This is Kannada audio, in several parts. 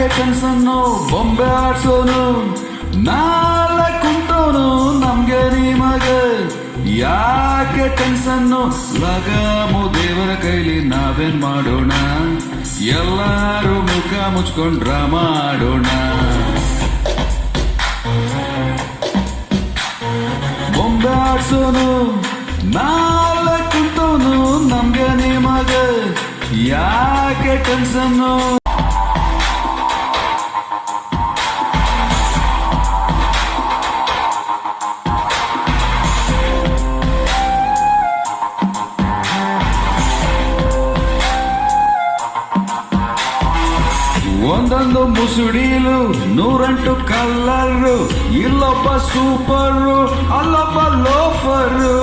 ಯಾಕೆ ಕನ್ಸನ್ನು ಬೊಂಬೆ ಆಡ್ಸೋನು ನಾಳೆ ಕುಂತೋನು ನಮ್ಗೆ ನಿಮಗೆ ಯಾಕೆ ಕನ್ಸನ್ನು ಲಗಾಮು ದೇವರ ಕೈಲಿ ನಾವೇನ್ ಮಾಡೋಣ ಎಲ್ಲಾರು ಮುಖ ಮುಚ್ಕೊಂಡ್ರ ಮಾಡೋಣ ಬೊಂಬೆ ಆಡ್ಸೋನು ನಾಳೆ ಕುಂತೋನು ನಮ್ಗೆ ನಿಮಗೆ ಯಾಕೆ ಕನ್ಸನ್ನು ಒಂದೊಂದು ಮುಸುಡಿಲು 108 ಕಲ್ಲರು ಇಲ್ಲೊಬ್ಬ ಸೂಪರು ಅಲ್ಲೊಬ್ಬ ಲೋಫರು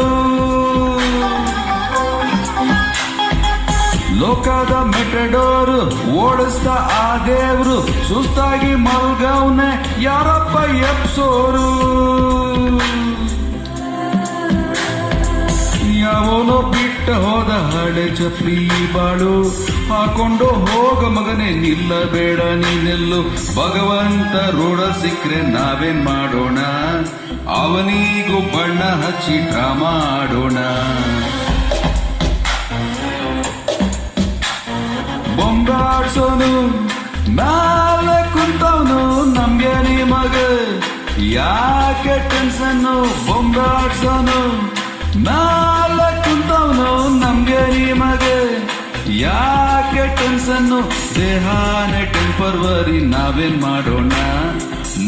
ಲೋಕದ ಮೆಟಡೋರು ಓಡಿಸ್ತಾ ಆ ದೇವ್ರು ಸುಸ್ತಾಗಿ ಮಲ್ಗವ್ನೆ ಯಾರಪ್ಪ ಎಪ್ಸೋರು ಯಾವನೋ ಬಿಟ್ಟ ಹೋದ ಹಳೆ ಚಪ್ಲಿ ಬಾಳು ಹಾಕೊಂಡು ಹೋಗ ಮಗನೇ ನಿಲ್ಲಬೇಡ ನೀನೆಲ್ಲು ಭಗವಂತ ಋಣ ಸಿಕ್ರೆ ನಾವೇನ್ ಮಾಡೋಣ ಅವನಿಗೂ ಬಣ್ಣ ಹಚ್ಚಿ ಮಾಡೋಣ ಬೊಂಬಾಡ್ಸೋನು ನಾಳೆ ಕುಂತವನು ನಮ್ಗೆ ನಿಮಗೆ ಯಾಕೆ ಟೆನ್ಷನ್ನು ಬೊಂಬಾಡ್ಸೋನು ನಾಳೆ ಕುಂತವನು ನಮ್ಗೆ ನಿಮಗೆ ಯಾಕೆ ಟೆನ್ಷನ್ನು ದೇಹಾನೆ ಟೆಂಪರ್ವರಿ ನಾವೇನ್ ಮಾಡೋಣ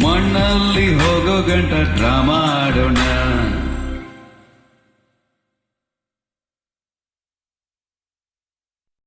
ಮಣ್ಣಲ್ಲಿ ಹೋಗೋ ಗಂಟ ಡ್ರಾಮಾ ಆಡೋಣ